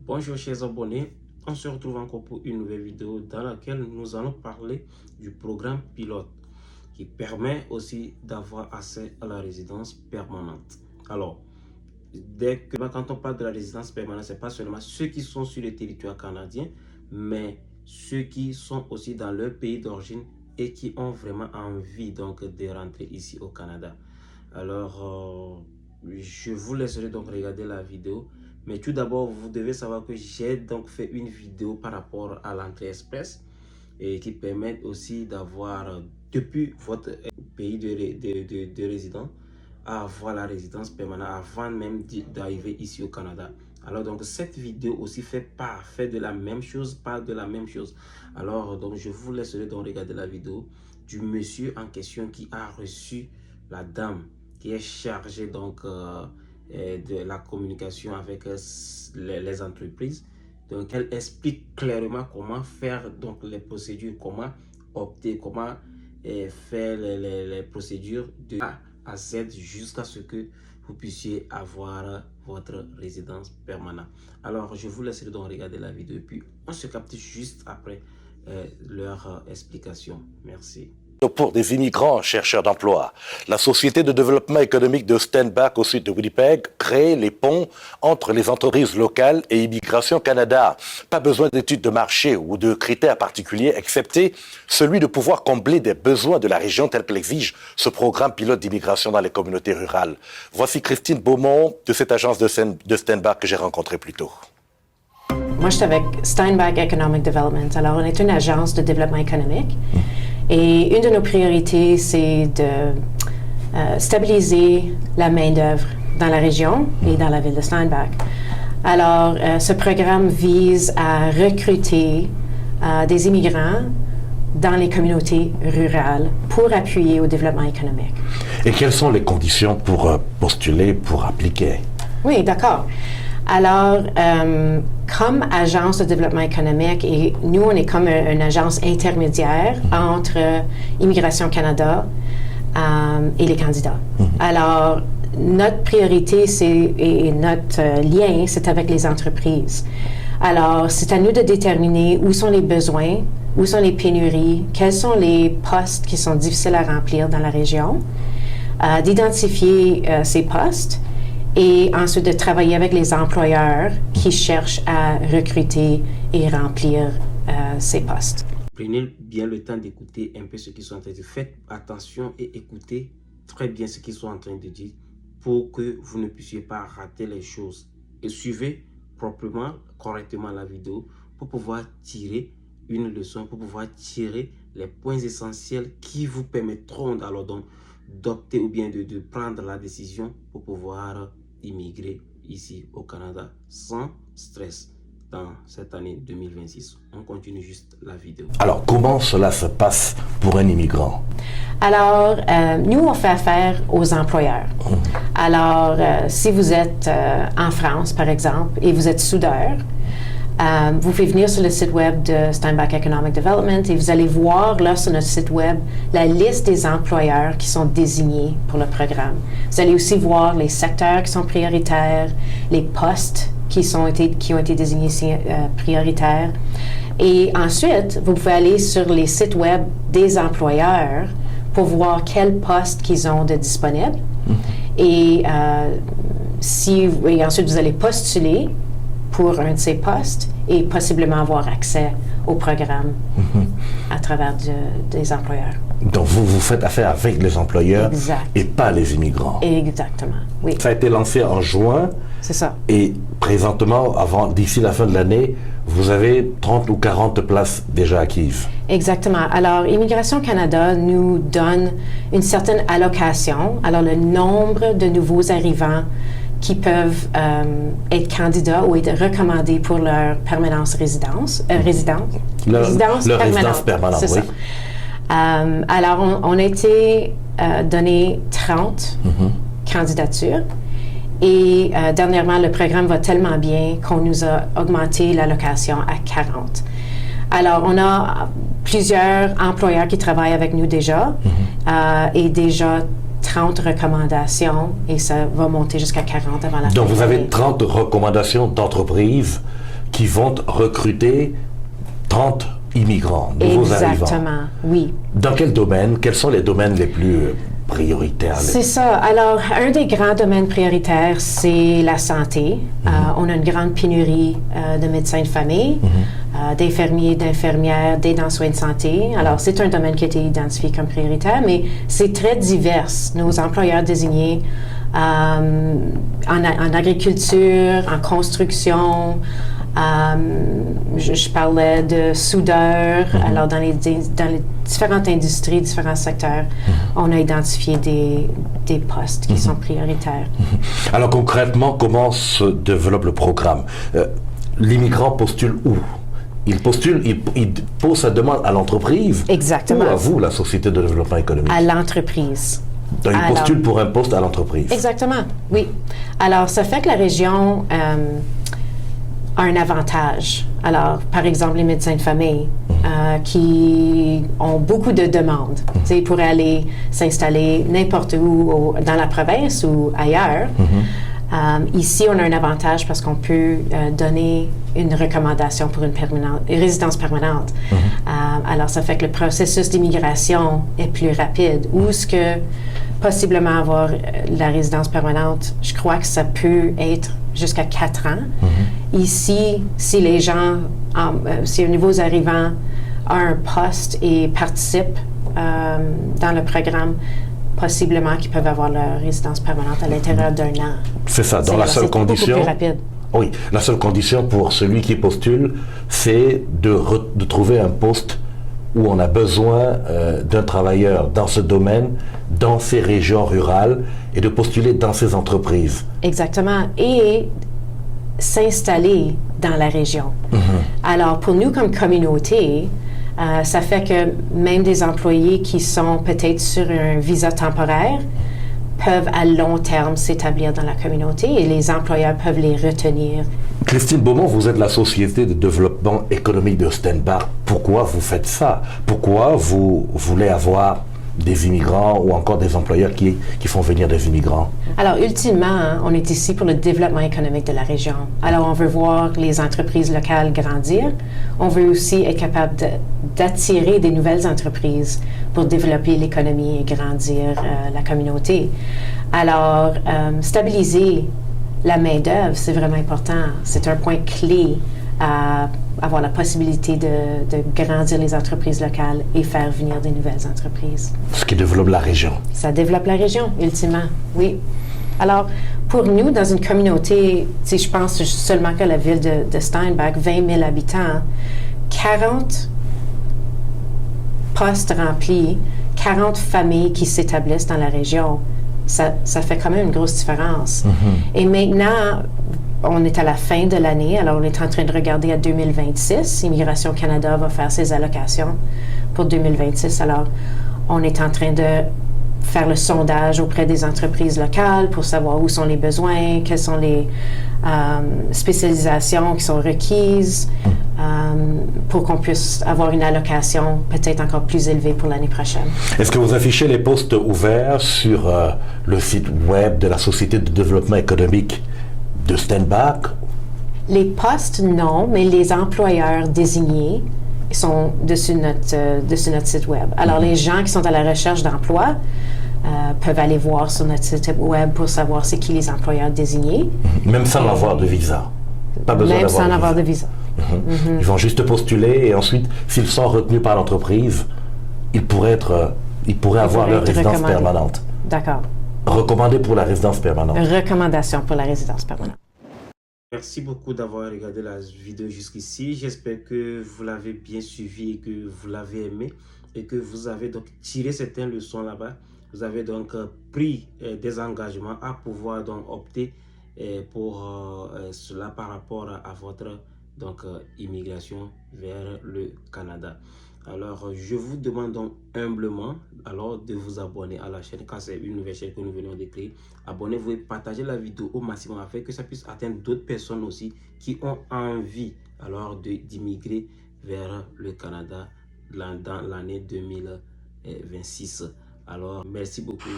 Bonjour chers abonnés, on se retrouve encore pour une nouvelle vidéo dans laquelle nous allons parler du programme pilote qui permet aussi d'avoir accès à la résidence permanente. Alors, quand on parle de la résidence permanente, ce n'est pas seulement ceux qui sont sur le territoire canadien, mais ceux qui sont aussi dans leur pays d'origine et qui ont vraiment envie donc de rentrer ici au Canada. Alors, je vous laisserai donc regarder la vidéo. Mais tout d'abord, vous devez savoir que j'ai donc fait une vidéo par rapport à l'entrée express et qui permet aussi d'avoir depuis votre pays de résidence à avoir la résidence permanente avant même d'arriver ici au Canada. Alors donc cette vidéo aussi fait de la même chose, parle de la même chose. Alors donc je vous laisserai donc regarder la vidéo du monsieur en question qui a reçu la dame qui est chargée donc de la communication avec les entreprises. Donc elle explique clairement comment faire donc les procédures, comment opter, comment faire les procédures de A à Z jusqu'à ce que vous puissiez avoir votre résidence permanente. Alors je vous laisserai donc regarder la vidéo et puis on se capte juste après leur explication. Merci. Pour des immigrants chercheurs d'emploi, la Société de développement économique de Steinbach au sud de Winnipeg crée les ponts entre les entreprises locales et Immigration Canada. Pas besoin d'études de marché ou de critères particuliers, excepté celui de pouvoir combler des besoins de la région tel que l'exige ce programme pilote d'immigration dans les communautés rurales. Voici Christine Beaumont de cette agence de Steinbach que j'ai rencontrée plus tôt. Moi, je suis avec Steinbach Economic Development. Alors, on est une agence de développement économique. Et une de nos priorités, c'est de stabiliser la main-d'œuvre dans la région et dans la ville de Steinbach. Alors, ce programme vise à recruter des immigrants dans les communautés rurales pour appuyer au développement économique. Et quelles sont les conditions pour postuler, pour appliquer? Oui, d'accord. Alors, comme agence de développement économique, et nous, on est comme une agence intermédiaire entre Immigration Canada et les candidats. Alors, notre priorité et notre lien, c'est avec les entreprises. Alors, c'est à nous de déterminer où sont les besoins, où sont les pénuries, quels sont les postes qui sont difficiles à remplir dans la région, d'identifier ces postes, et ensuite de travailler avec les employeurs qui cherchent à recruter et remplir ces postes. Prenez bien le temps d'écouter un peu ce qu'ils sont en train de dire. Faites attention et écoutez très bien ce qu'ils sont en train de dire pour que vous ne puissiez pas rater les choses. Et suivez proprement, correctement la vidéo pour pouvoir tirer une leçon, pour pouvoir tirer les points essentiels qui vous permettront alors donc d'opter ou bien de prendre la décision pour pouvoir immigrer ici au Canada sans stress dans cette année 2026. On continue juste la vidéo. Alors, comment cela se passe pour un immigrant? Alors, nous, on fait affaire aux employeurs. Alors, si vous êtes en France, par exemple, et vous êtes soudeur, vous pouvez venir sur le site web de Steinbach Economic Development et vous allez voir là sur notre site web la liste des employeurs qui sont désignés pour le programme. Vous allez aussi voir les secteurs qui sont prioritaires, les postes qui ont été désignés prioritaires. Et ensuite, vous pouvez aller sur les sites web des employeurs pour voir quels postes qu'ils ont de disponibles. Et ensuite, vous allez postuler pour un de ces postes et possiblement avoir accès au programme à travers des employeurs. Donc, vous faites affaire avec les employeurs et pas les immigrants. Exactement, oui. Ça a été lancé en juin. C'est ça. Et présentement, d'ici la fin de l'année, vous avez 30 ou 40 places déjà acquises. Exactement. Alors, Immigration Canada nous donne une certaine allocation. Alors, le nombre de nouveaux arrivants qui peuvent être candidats ou être recommandés pour leur permanence résidence permanente. C'est ça. Alors, on a été donné 30 candidatures et dernièrement, le programme va tellement bien qu'on nous a augmenté l'allocation à 40. Alors, on a plusieurs employeurs qui travaillent avec nous déjà et déjà 30 recommandations et ça va monter jusqu'à 40 avant la fin. Donc, vous avez 30 recommandations d'entreprises qui vont recruter 30 immigrants, nouveaux arrivants. Exactement, oui. Dans quel domaine? Quels sont les domaines les plus prioritaires? C'est ça. Alors, un des grands domaines prioritaires, c'est la santé. On a une grande pénurie de médecins de famille, d'infirmiers, d'infirmières, d'aides en soins de santé. Alors, c'est un domaine qui a été identifié comme prioritaire, mais c'est très divers. Nos employeurs désignés en agriculture, en construction, je parlais de soudeurs. Alors, dans les différentes industries, différents secteurs, on a identifié des postes qui sont prioritaires. Alors, concrètement, comment se développe le programme? L'immigrant postule où? Il postule, il pose sa demande à l'entreprise? Exactement. Ou à vous, la Société de développement économique? À l'entreprise. Donc, il postule pour un poste à l'entreprise? Exactement, oui. Alors, ça fait que la région a un avantage. Alors, par exemple, les médecins de famille qui ont beaucoup de demandes. Ils pourraient aller s'installer n'importe où dans la province ou ailleurs. Ici, on a un avantage parce qu'on peut donner une recommandation pour une résidence permanente. Alors, ça fait que le processus d'immigration est plus rapide. Ou ce que possiblement avoir la résidence permanente, je crois que ça peut être jusqu'à 4 ans. Ici, si les gens, si un nouveau arrivant a un poste et participe dans le programme, possiblement qu'ils peuvent avoir leur résidence permanente à l'intérieur d'un an. C'est ça, dans la seule condition. Beaucoup plus rapide. Oui, la seule condition pour celui qui postule, c'est de trouver un poste où on a besoin d'un travailleur dans ce domaine, dans ces régions rurales, et de postuler dans ces entreprises. Exactement. Et s'installer dans la région. Alors, pour nous, comme communauté, ça fait que même des employés qui sont peut-être sur un visa temporaire peuvent à long terme s'établir dans la communauté et les employeurs peuvent les retenir. Christine Beaumont, vous êtes la Société de développement économique de Stenbach. Pourquoi vous faites ça? Pourquoi vous voulez avoir des immigrants ou encore des employeurs qui font venir des immigrants? Alors, ultimement, on est ici pour le développement économique de la région. Alors, on veut voir les entreprises locales grandir. On veut aussi être capable d'attirer des nouvelles entreprises pour développer l'économie et grandir la communauté. Alors, stabiliser la main-d'œuvre, c'est vraiment important. C'est un point clé à avoir la possibilité de grandir les entreprises locales et faire venir des nouvelles entreprises. Ce qui développe la région. Ça développe la région, ultimement, oui. Alors, pour nous, dans une communauté, je pense seulement que la ville de Steinbach, 20 000 habitants, 40 postes remplis, 40 familles qui s'établissent dans la région, ça fait quand même une grosse différence. Et maintenant, on est à la fin de l'année, alors on est en train de regarder à 2026. Immigration Canada va faire ses allocations pour 2026. Alors, on est en train de faire le sondage auprès des entreprises locales pour savoir où sont les besoins, quelles sont les spécialisations qui sont requises pour qu'on puisse avoir une allocation peut-être encore plus élevée pour l'année prochaine. Est-ce que vous affichez les postes ouverts sur le site web de la Société de développement économique de Stenbach? Les postes, non, mais les employeurs désignés sont dessus notre site web. Alors, les gens qui sont à la recherche d'emploi peuvent aller voir sur notre site web pour savoir c'est qui les employeurs désignés. Même sans avoir de visa? Pas besoin même sans avoir de visa. Ils vont juste postuler et ensuite, s'ils sont retenus par l'entreprise, ils pourraient avoir leur résidence permanente. D'accord. Recommandé pour la résidence permanente. Recommandation pour la résidence permanente. Merci beaucoup d'avoir regardé la vidéo jusqu'ici. J'espère que vous l'avez bien suivi et que vous l'avez aimé et que vous avez donc tiré certaines leçons là-bas. Vous avez donc pris des engagements à pouvoir donc opter pour cela par rapport à votre immigration vers le Canada. Alors, je vous demande donc humblement alors de vous abonner à la chaîne quand c'est une nouvelle chaîne que nous venons de créer. Abonnez-vous et partagez la vidéo au maximum afin que ça puisse atteindre d'autres personnes aussi qui ont envie alors d'immigrer vers le Canada dans l'année 2026. Alors, merci beaucoup.